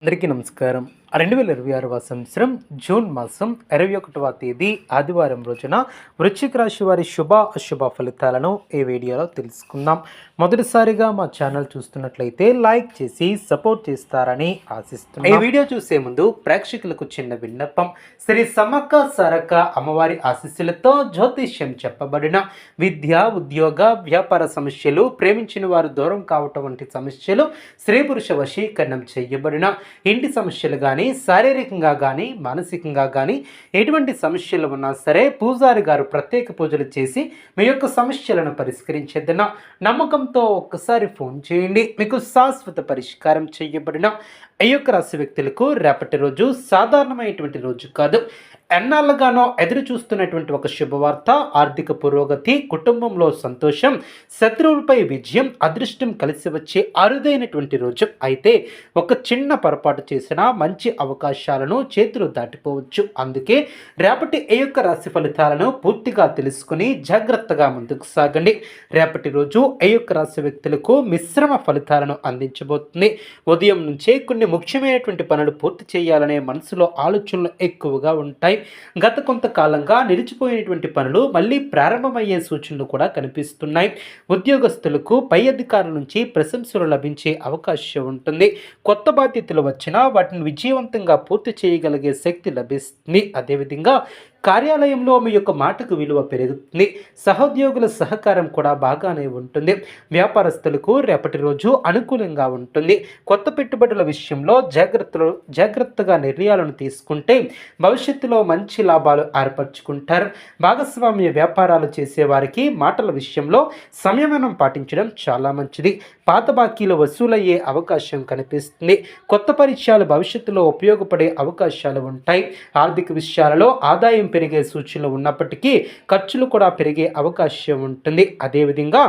అందరికీ నమస్కారం. 2026వ సంవత్సరం జూన్ మాసం 21వ తేదీ ఆదివారం రోజున వృశ్చిక రాశి వారి శుభ అశుభ ఫలితాలను ఈ వీడియోలో తెలుసుకుందాం. మొదటిసారిగా మా ఛానల్ చూస్తున్నట్లయితే లైక్ చేసి సపోర్ట్ చేస్తారని ఆశిస్తున్నాం. ఈ వీడియో చూసే ముందు ప్రేక్షకులకు చిన్న విన్నపం. శ్రీ సమ్మక్క సారక్క అమ్మవారి ఆశీస్సులతో జ్యోతిష్యం చెప్పబడిన విద్య, ఉద్యోగ, వ్యాపార సమస్యలు, ప్రేమించిన వారు దూరం కావటం వంటి సమస్యలు, స్త్రీ పురుష వశీకరణం చేయబడిన ఇంటి సమస్యలు కానీ, శారీరకంగా కానీ, మానసికంగా కానీ ఎటువంటి సమస్యలు ఉన్నా సరే పూజారి గారు ప్రత్యేక పూజలు చేసి మీ యొక్క సమస్యలను పరిష్కరించేదన్న నమ్మకంతో ఒక్కసారి ఫోన్ చేయండి. మీకు శాశ్వత పరిష్కారం చేయబడిన ఈ యొక్క రాశి వ్యక్తులకు రేపటి రోజు సాధారణమైనటువంటి రోజు కాదు. ఎన్నాళ్ళగానో ఎదురు చూస్తున్నటువంటి ఒక శుభవార్త, ఆర్థిక పురోగతి, కుటుంబంలో సంతోషం, శత్రువులపై విజయం, అదృష్టం కలిసి వచ్చే అరుదైనటువంటి రోజు. అయితే ఒక చిన్న పొరపాటు చేసినా మంచి అవకాశాలను చేతులు దాటిపోవచ్చు. అందుకే రేపటి ఈ యొక్క రాశి ఫలితాలను పూర్తిగా తెలుసుకుని జాగ్రత్తగా ముందుకు సాగండి. రేపటి రోజు ఈ యొక్క రాశి వ్యక్తులకు మిశ్రమ ఫలితాలను అందించబోతుంది. ఉదయం నుంచే కొన్ని ముఖ్యమైనటువంటి పనులు పూర్తి చేయాలనే మనసులో ఆలోచనలు ఎక్కువగా ఉంటాయి. గత కొంతకాలంగా నిలిచిపోయినటువంటి పనులు మళ్ళీ ప్రారంభమయ్యే సూచనలు కూడా కనిపిస్తున్నాయి. ఉద్యోగస్తులకు పై అధికారుల నుంచి ప్రశంసలు లభించే అవకాశం ఉంటుంది. కొత్త బాధ్యతలు వచ్చినా వాటిని విజయవంతంగా పూర్తి చేయగలిగే శక్తి లభిస్తుంది. అదేవిధంగా కార్యాలయంలో మీ యొక్క మాటకు విలువ పెరుగుతుంది. సహోద్యోగుల సహకారం కూడా బాగానే ఉంటుంది. వ్యాపారస్తులకు రేపటి రోజు అనుకూలంగా ఉంటుంది. కొత్త పెట్టుబడుల విషయంలో జాగ్రత్తగా నిర్ణయాలను తీసుకుంటే భవిష్యత్తులో మంచి లాభాలు ఏర్పరచుకుంటారు. భాగస్వామ్య వ్యాపారాలు చేసేవారికి మాటల విషయంలో సంయమనం పాటించడం చాలా మంచిది. పాత బాకీలు వసూలయ్యే అవకాశం కనిపిస్తుంది. కొత్త పరిచయాలు భవిష్యత్తులో ఉపయోగపడే అవకాశాలు ఉంటాయి. ఆర్థిక విషయాలలో ఆదాయం పెరిగే సూచనలు ఉన్నప్పటికీ ఖర్చులు కూడా పెరిగే అవకాశం ఉంటుంది. అదేవిధంగా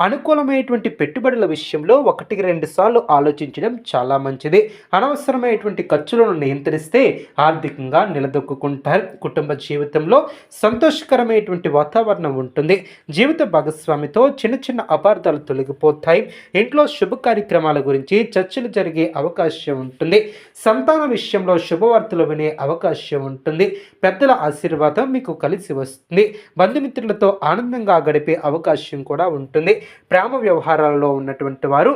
అనుకూలమైనటువంటి పెట్టుబడుల విషయంలో 1-2 సార్లు ఆలోచించడం చాలా మంచిది. అనవసరమైనటువంటి ఖర్చులను నియంత్రిస్తే ఆర్థికంగా నిలదొక్కుంటారు. కుటుంబ జీవితంలో సంతోషకరమైనటువంటి వాతావరణం ఉంటుంది. జీవిత భాగస్వామితో చిన్న చిన్న అపార్థాలు తొలగిపోతాయి. ఇంట్లో శుభ కార్యక్రమాల గురించి చర్చలు జరిగే అవకాశం ఉంటుంది. సంతాన విషయంలో శుభవార్తలు వినే అవకాశం ఉంటుంది. పెద్దల ఆశీర్వాదం మీకు కలిసి వస్తుంది. బంధుమిత్రులతో ఆనందంగా గడిపే అవకాశం కూడా ఉంటుంది. ప్రేమ వ్యవహారాలలో ఉన్నటువంటి వారు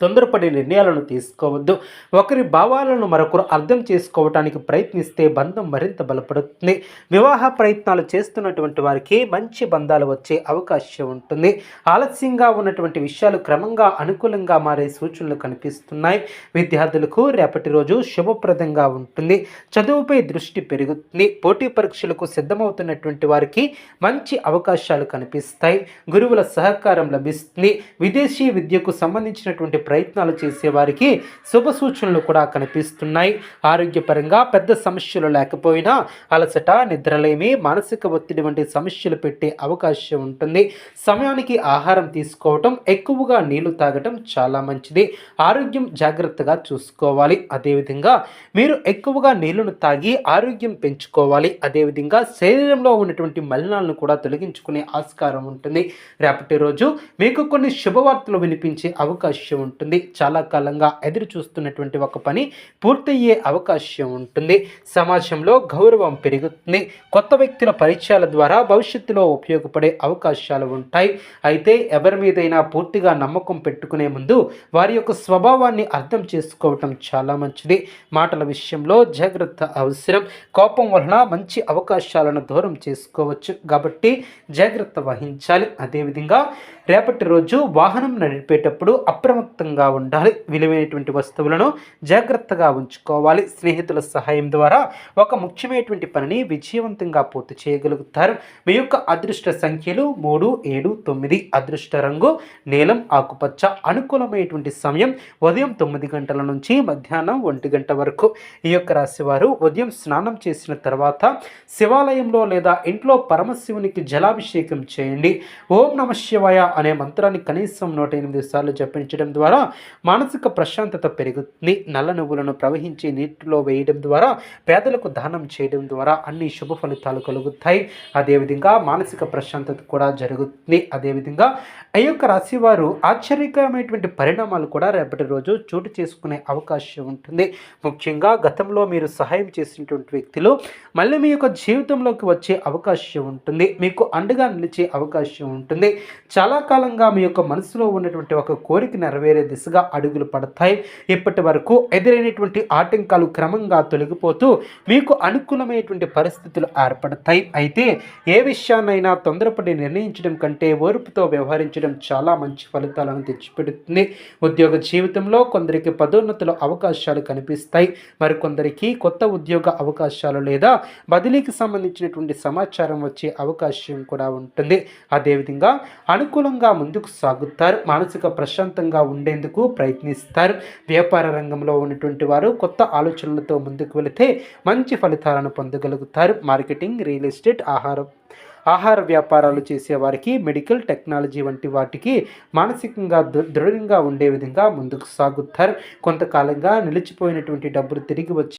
తొందరపడి నిర్ణయాలను తీసుకోవద్దు. ఒకరి భావాలను మరొకరు అర్థం చేసుకోవటానికి ప్రయత్నిస్తే బంధం మరింత బలపడుతుంది. వివాహ ప్రయత్నాలు చేస్తున్నటువంటి వారికి మంచి బంధాలు వచ్చే అవకాశం ఉంటుంది. ఆలస్యంగా ఉన్నటువంటి విషయాలు క్రమంగా అనుకూలంగా మారే సూచనలు కనిపిస్తున్నాయి. విద్యార్థులకు రేపటి రోజు శుభప్రదంగా ఉంటుంది. చదువుపై దృష్టి పెరుగుతుంది. పోటీ పరీక్షలకు సిద్ధమవుతున్నటువంటి వారికి మంచి అవకాశాలు కనిపిస్తాయి. గురువుల సహకారం లభిస్తుంది. విదేశీ విద్యకు సంబంధించినటువంటి ప్రయత్నాలు చేసేవారికి శుభ సూచనలు కూడా కనిపిస్తున్నాయి. ఆరోగ్యపరంగా పెద్ద సమస్యలు లేకపోయినా అలసట, నిద్రలేమి, మానసిక ఒత్తిడి వంటి సమస్యలు పెట్టే అవకాశం ఉంటుంది. సమయానికి ఆహారం తీసుకోవటం, ఎక్కువగా నీళ్లు తాగటం చాలా మంచిది. ఆరోగ్యం జాగ్రత్తగా చూసుకోవాలి. అదేవిధంగా మీరు ఎక్కువగా నీళ్లను తాగి ఆరోగ్యం పెంచుకోవాలి. అదేవిధంగా శరీరంలో ఉన్నటువంటి మలినాలను కూడా తొలగించుకునే ఆస్కారం ఉంటుంది. రేపటి రోజు మీకు కొన్ని శుభవార్తలు వినిపించే అవకాశం ఉంటుంది. చాలా కాలంగా ఎదురు చూస్తున్నటువంటి ఒక పని పూర్తయ్యే అవకాశం ఉంటుంది. సమాజంలో గౌరవం పెరుగుతుంది. కొత్త వ్యక్తుల పరిచయాల ద్వారా భవిష్యత్తులో ఉపయోగపడే అవకాశాలు ఉంటాయి. అయితే ఎవరి మీదైనా పూర్తిగా నమ్మకం పెట్టుకునే ముందు వారి యొక్క స్వభావాన్ని అర్థం చేసుకోవటం చాలా మంచిది. మాటల విషయంలో జాగ్రత్త అవసరం. కోపం వలన మంచి అవకాశాలను దూరం చేసుకోవచ్చు కాబట్టి జాగ్రత్త వహించాలి. అదేవిధంగా రేపటి రోజు వాహనం నడిపేటప్పుడు అప్రమత్తంగా ఉండాలి. విలువైనటువంటి వస్తువులను జాగ్రత్తగా ఉంచుకోవాలి. స్నేహితుల సహాయం ద్వారా ఒక ముఖ్యమైనటువంటి పనిని విజయవంతంగా పూర్తి చేయగలుగుతారు. మీ యొక్క అదృష్ట సంఖ్యలు 3, 7, 9. అదృష్ట రంగు నీలం ఆకుపచ్చ. అనుకూలమైనటువంటి సమయం ఉదయం 9 గంటల నుంచి మధ్యాహ్నం 1 గంట వరకు. ఈ యొక్క రాశి వారు ఉదయం స్నానం చేసిన తర్వాత శివాలయంలో లేదా ఇంట్లో పరమశివునికి జలాభిషేకం చేయండి. ఓం నమః శివాయ అనే మంత్రాన్ని కనీసం 108 సార్లు జపించడం ద్వారా మానసిక ప్రశాంతత పెరుగుతుంది. నల్ల నువ్వులను ప్రవహించి నీటిలో వేయడం ద్వారా, పేదలకు దానం చేయడం ద్వారా అన్ని శుభ ఫలితాలు కలుగుతాయి. అదేవిధంగా మానసిక ప్రశాంతత కూడా జరుగుతుంది. అదేవిధంగా ఈ యొక్క రాశి వారు ఆశ్చర్యకరమైనటువంటి పరిణామాలు కూడా రేపటి రోజు చోటు చేసుకునే అవకాశం ఉంటుంది. ముఖ్యంగా గతంలో మీరు సహాయం చేసినటువంటి వ్యక్తులు మళ్ళీ మీ యొక్క జీవితంలోకి వచ్చే అవకాశం ఉంటుంది. మీకు అండగా నిలిచే అవకాశం ఉంటుంది. చాలా కాలంగా మీ యొక్క మనసులో ఉన్నటువంటి ఒక కోరిక నెరవేరే దిశగా అడుగులు పడతాయి. ఇప్పటి వరకు ఎదురైనటువంటి ఆటంకాలు క్రమంగా తొలగిపోతూ మీకు అనుకూలమైనటువంటి పరిస్థితులు ఏర్పడతాయి. అయితే ఏ విషయాన్నైనా తొందరపడి నిర్ణయించడం కంటే ఓర్పుతో వ్యవహరించడం చాలా మంచి ఫలితాలను తెచ్చిపెడుతుంది. ఉద్యోగ జీవితంలో కొందరికి పదోన్నతుల అవకాశాలు కనిపిస్తాయి. మరికొందరికి కొత్త ఉద్యోగ అవకాశాలు లేదా బదిలీకి సంబంధించినటువంటి సమాచారం వచ్చే అవకాశం కూడా ఉంటుంది. అదేవిధంగా అనుకూలంగా ముందుకు సాగుతారు. మానసిక ప్రశాంతంగా ఉండేందుకు ప్రయత్నిస్తారు. వ్యాపార రంగంలో ఉన్నటువంటి వారు కొత్త ఆలోచనలతో ముందుకు వెళితే మంచి ఫలితాలను పొందగలుగుతారు. మార్కెటింగ్, రియల్ ఎస్టేట్, ఆహార వ్యాపారాలు చేసేవారికి, మెడికల్ టెక్నాలజీ వంటి వాటికి మానసికంగా దృఢంగా ఉండే విధంగా ముందుకు సాగుతారు. కొంతకాలంగా నిలిచిపోయినటువంటి డబ్బులు తిరిగి వచ్చి